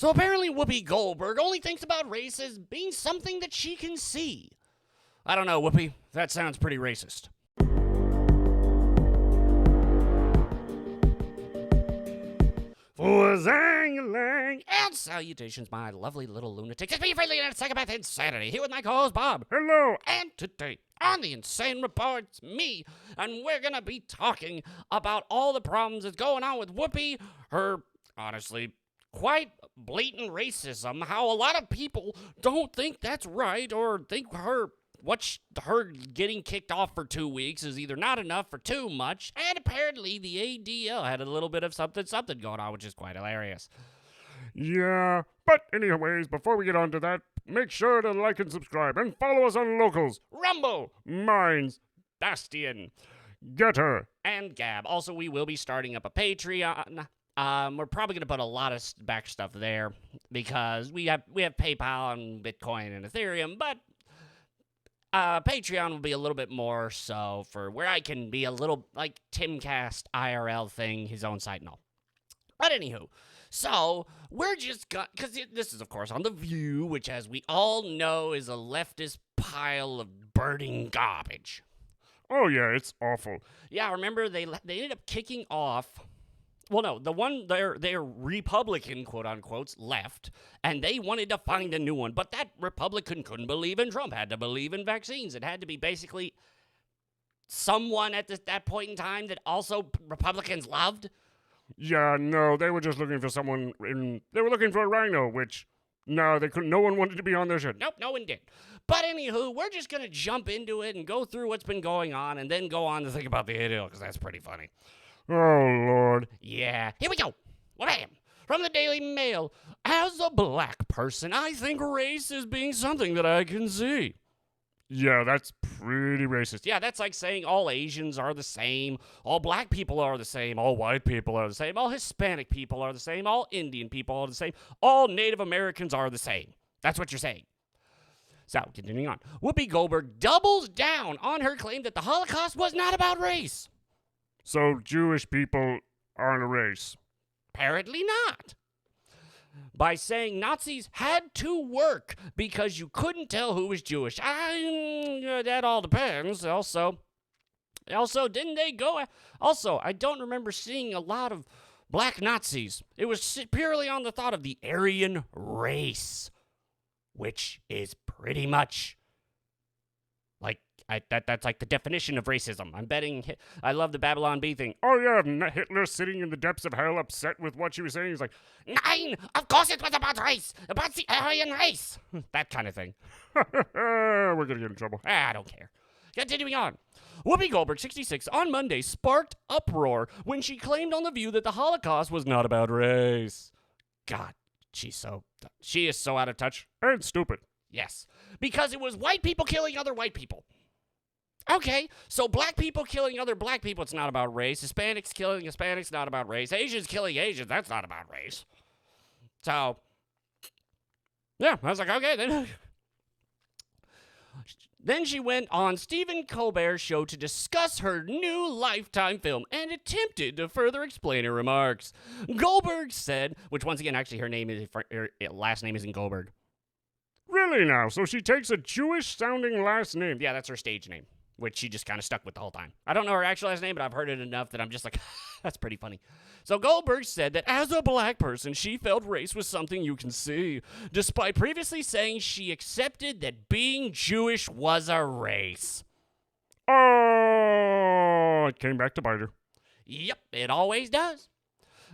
So apparently Whoopi Goldberg only thinks about race as being something that she can see. I don't know, Whoopi. That sounds pretty racist. For Zang-a-lang and salutations, my lovely little lunatics. It's me, friendly and psychopath insanity, here with my co-host Bob. Hello. And today on the Insane Report, it's me, and we're gonna be talking about all the problems that's going on with Whoopi, her, honestly, quite blatant racism, how a lot of people don't think that's right or think her getting kicked off for 2 weeks is either not enough or too much, and apparently the ADL had a little bit of something going on, which is quite hilarious. Yeah, but anyways, before we get on to that, make sure to like and subscribe and follow us on Locals, Rumble, Minds, Bastion, Getter, and Gab. Also, we will be starting up a Patreon. We're probably going to put a lot of back stuff there because we have PayPal and Bitcoin and Ethereum, but Patreon will be a little bit more so for where I can be a little like Timcast IRL thing, his own site and all. But anywho, so we're just because this is of course on The View, which as we all know is a leftist pile of burning garbage. Oh yeah, it's awful. Yeah, remember they ended up kicking off. Well, no, the one, their Republican, quote-unquotes, left, and they wanted to find a new one. But that Republican couldn't believe in Trump, had to believe in vaccines. It had to be basically someone at that point in time that also Republicans loved. Yeah, no, they were just looking for someone they were looking for a rhino, which, no, they couldn't, no one wanted to be on their shit. Nope, no one did. But anywho, we're just going to jump into it and go through what's been going on and then go on to think about the ADL, because that's pretty funny. Oh, Lord. Yeah, here we go. Wham! From the Daily Mail. As a black person, I think race is being something that I can see. Yeah, that's pretty racist. Yeah, that's like saying all Asians are the same, all black people are the same, all white people are the same, all Hispanic people are the same, all Indian people are the same, all Native Americans are the same. That's what you're saying. So, continuing on. Whoopi Goldberg doubles down on her claim that the Holocaust was not about race. So Jewish people aren't a race? Apparently not. By saying Nazis had to work because you couldn't tell who was Jewish. That all depends. Also, didn't they go? Also, I don't remember seeing a lot of black Nazis. It was purely on the thought of the Aryan race, which is pretty much like that's like the definition of racism. I'm betting. I love the Babylon Bee thing. Oh yeah, Hitler sitting in the depths of hell, upset with what she was saying. He's like, "Nein, of course it was about race, about the Aryan race." That kind of thing. We're gonna get in trouble. I don't care. Continuing on. Whoopi Goldberg, 66, on Monday sparked uproar when she claimed on The View that the Holocaust was not about race. God, she is so out of touch. And stupid. Yes, because it was white people killing other white people. Okay, so black people killing other black people, it's not about race. Hispanics killing Hispanics, not about race. Asians killing Asians, that's not about race. So, yeah, I was like, okay, then. Then she went on Stephen Colbert's show to discuss her new Lifetime film and attempted to further explain her remarks. Goldberg said, which once again, actually, her last name isn't Goldberg. Really now? So she takes a Jewish-sounding last name? Yeah, that's her stage name, which she just kind of stuck with the whole time. I don't know her actual last name, but I've heard it enough that I'm just like, that's pretty funny. So Goldberg said that as a black person, she felt race was something you can see, despite previously saying she accepted that being Jewish was a race. Oh, it came back to bite her. Yep, it always does.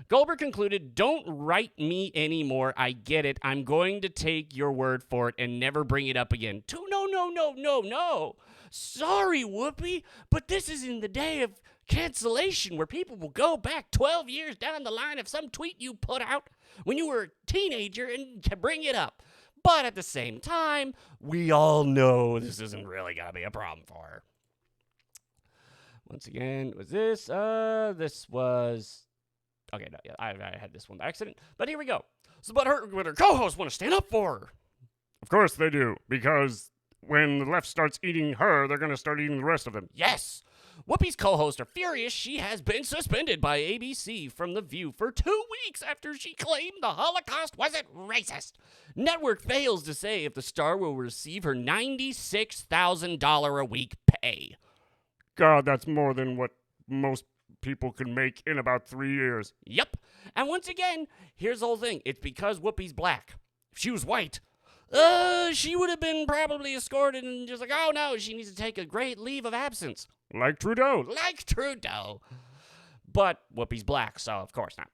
Goldberg concluded, "Don't write me anymore. I get it. I'm going to take your word for it and never bring it up again." No. Sorry, Whoopi, but this is in the day of cancellation where people will go back 12 years down the line of some tweet you put out when you were a teenager and bring it up. But at the same time, we all know this isn't really going to be a problem for her. Once again, was this? This was... Okay, no, yeah, I had this one by accident. But here we go. So, but her co-hosts want to stand up for her. Of course they do, because when the left starts eating her, they're going to start eating the rest of them. Yes. Whoopi's co-hosts are furious she has been suspended by ABC from The View for 2 weeks after she claimed the Holocaust wasn't racist. Network fails to say if the star will receive her $96,000 a week pay. God, that's more than what most people can make in about 3 years. Yep. And once again, here's the whole thing. It's because Whoopi's black. If she was white, she would have been probably escorted and just like, oh no, she needs to take a great leave of absence. Like Trudeau. Like Trudeau. But Whoopi's black, so of course not.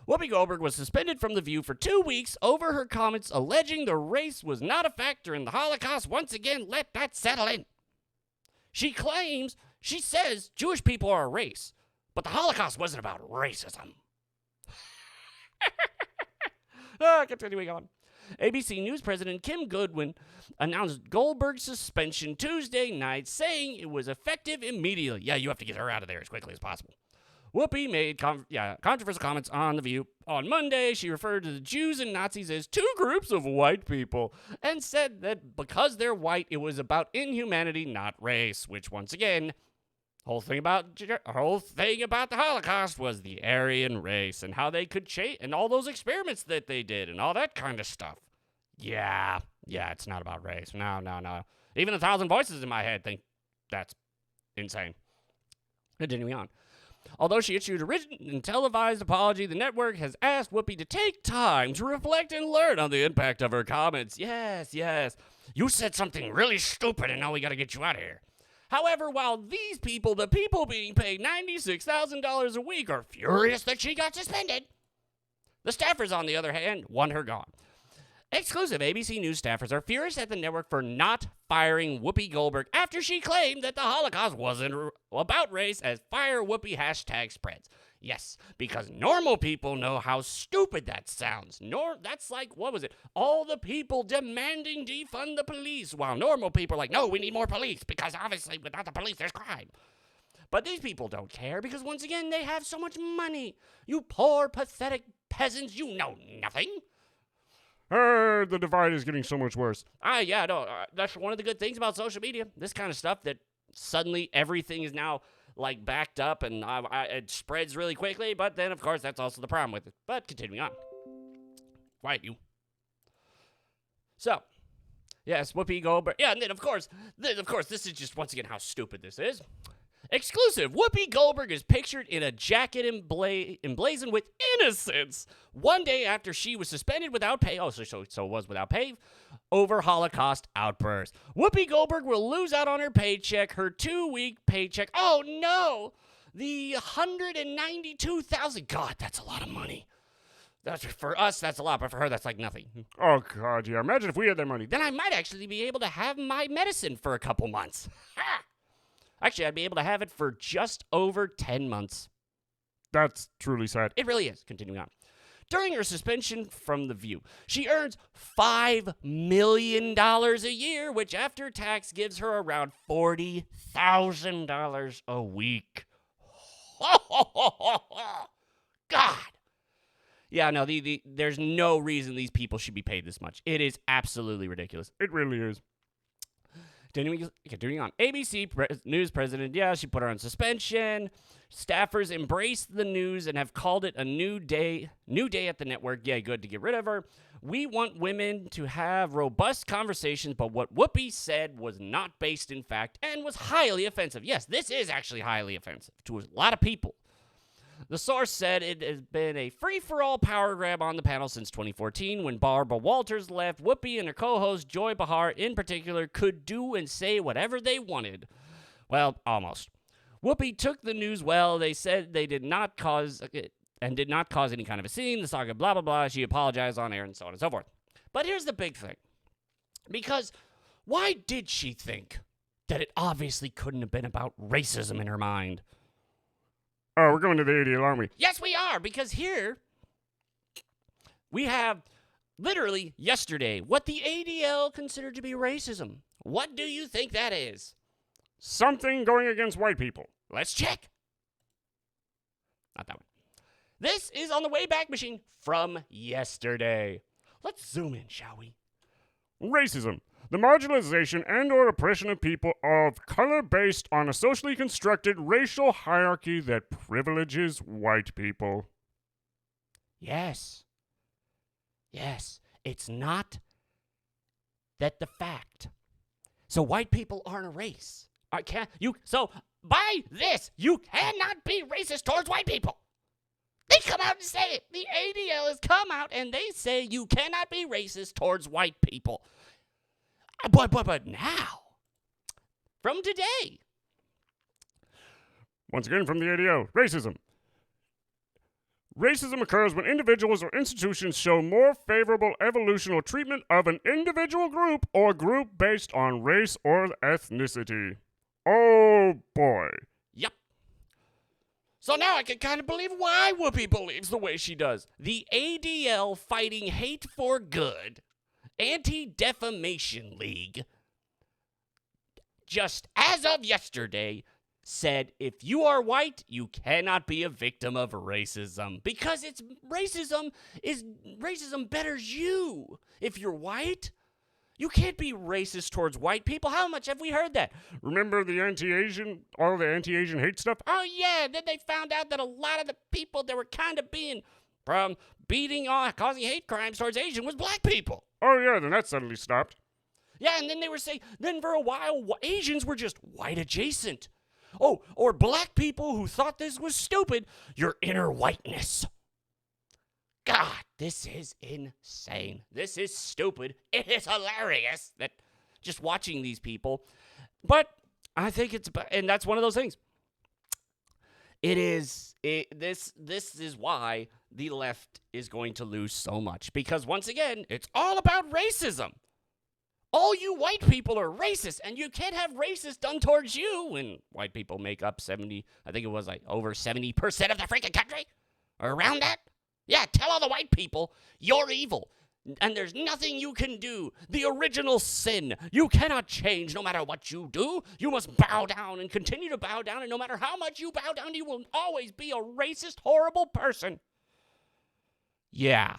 Whoopi Goldberg was suspended from The View for 2 weeks over her comments alleging the race was not a factor in the Holocaust. Once again, let that settle in. She says Jewish people are a race, but the Holocaust wasn't about racism. Continuing on. ABC News President Kim Goodwin announced Goldberg's suspension Tuesday night, saying it was effective immediately. Yeah, you have to get her out of there as quickly as possible. Whoopi made controversial comments on The View. On Monday, she referred to the Jews and Nazis as two groups of white people and said that because they're white, it was about inhumanity, not race, which once again, whole thing about the Holocaust was the Aryan race and how they could change and all those experiments that they did and all that kind of stuff. Yeah, it's not about race. No. Even 1,000 voices in my head think that's insane. Continuing on. Although she issued a written and televised apology, the network has asked Whoopi to take time to reflect and learn on the impact of her comments. Yes. You said something really stupid and now we got to get you out of here. However, while these people, the people being paid $96,000 a week, are furious that she got suspended, the staffers, on the other hand, want her gone. Exclusive ABC News staffers are furious at the network for not firing Whoopi Goldberg after she claimed that the Holocaust wasn't about race as Fire Whoopi hashtag spreads. Yes, because normal people know how stupid that sounds. That's like, what was it? All the people demanding defund the police, while normal people are like, no, we need more police, because obviously without the police, there's crime. But these people don't care because, once again, they have so much money. You poor, pathetic peasants, you know nothing. The divide is getting so much worse. That's one of the good things about social media. This kind of stuff that suddenly everything is now like backed up and it spreads really quickly, but then of course that's also the problem with it. But continuing on. Quiet you. So, yes, Whoopi Goldberg. Yeah, and then of course, this is just once again how stupid this is. Exclusive. Whoopi Goldberg is pictured in a jacket emblazoned with innocence 1 day after she was suspended without pay. Oh, so it was without pay over Holocaust outburst. Whoopi Goldberg will lose out on her paycheck, her 2-week paycheck. Oh, no. The $192,000. God, that's a lot of money. For us, that's a lot, but for her, that's like nothing. Oh, God, yeah. Imagine if we had that money. Then I might actually be able to have my medicine for a couple months. Ha! Actually, I'd be able to have it for just over 10 months. That's truly sad. It really is. Continuing on. During her suspension from The View, she earns $5 million a year, which after tax gives her around $40,000 a week. God. Yeah, no, there's no reason these people should be paid this much. It is absolutely ridiculous. It really is. Continuing on. ABC News president, she put her on suspension. Staffers embraced the news and have called it a new day at the network. Yeah, good to get rid of her. We want women to have robust conversations, but what Whoopi said was not based in fact and was highly offensive. Yes, this is actually highly offensive to a lot of people. The source said it has been a free-for-all power grab on the panel since 2014 when Barbara Walters left. Whoopi and her co-host Joy Behar in particular could do and say whatever they wanted. Well, almost. Whoopi took the news well. They said they did not cause any kind of a scene. The saga blah, blah, blah. She apologized on air and so on and so forth. But here's the big thing. Because why did she think that it obviously couldn't have been about racism in her mind? Oh, we're going to the ADL, aren't we? Yes, we are, because here we have literally yesterday what the ADL considered to be racism. What do you think that is? Something going against white people. Let's check. Not that one. This is on the Wayback Machine from yesterday. Let's zoom in, shall we? Racism. the marginalization and or oppression of people of color based on a socially constructed racial hierarchy that privileges white people. Yes. Yes. It's not that the fact. So white people aren't a race. So by this, you cannot be racist towards white people. They come out and say it. The ADL has come out and they say you cannot be racist towards white people. But now, from today. Once again from the ADL, racism. Racism occurs when individuals or institutions show more favorable evolutional treatment of an individual group or group based on race or ethnicity. Oh boy. Yep. So now I can kind of believe why Whoopi believes the way she does. The ADL Fighting Hate for Good Anti-Defamation League, just as of yesterday, said if you are white, you cannot be a victim of racism because racism betters you. If you're white, you can't be racist towards white people. How much have we heard that? Remember all the anti-Asian hate stuff? Oh yeah, then they found out that a lot of the people that were kind of being causing hate crimes towards Asian was black people. Oh yeah, then that suddenly stopped. Yeah, and then they were saying, then for a while, Asians were just white adjacent. Oh, or black people who thought this was stupid, your inner whiteness. God, this is insane. This is stupid. It is hilarious that just watching these people. But I think and that's one of those things. This is why the left is going to lose so much. Because once again, it's all about racism. All you white people are racist, and you can't have racist done towards you when white people make up over 70% of the freaking country, or around that. Yeah, tell all the white people you're evil, and there's nothing you can do. The original sin, you cannot change no matter what you do. You must bow down and continue to bow down, and no matter how much you bow down, you will always be a racist, horrible person. Yeah,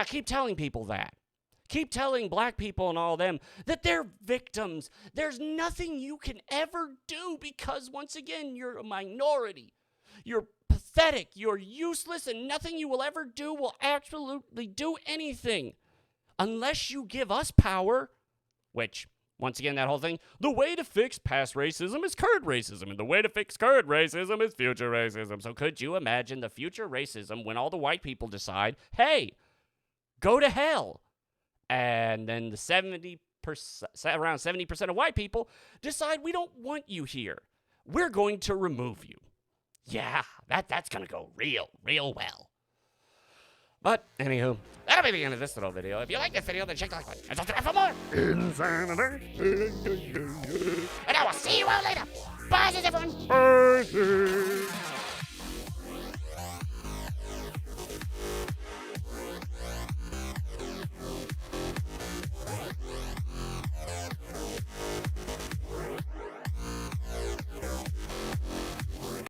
keep telling people that. Keep telling black people and all them that they're victims. There's nothing you can ever do because, once again, you're a minority. You're pathetic. You're useless, and nothing you will ever do will absolutely do anything unless you give us power, which, once again, that whole thing, the way to fix past racism is current racism, and the way to fix current racism is future racism. So could you imagine the future racism when all the white people decide, hey, go to hell? And then around 70% of white people decide we don't want you here. We're going to remove you. Yeah, that's going to go real well. But, anywho, that'll be the end of this little video. If you like this video, then check the like button and subscribe for more. Insanity. And I will see you all later. Bye, everyone. Bye.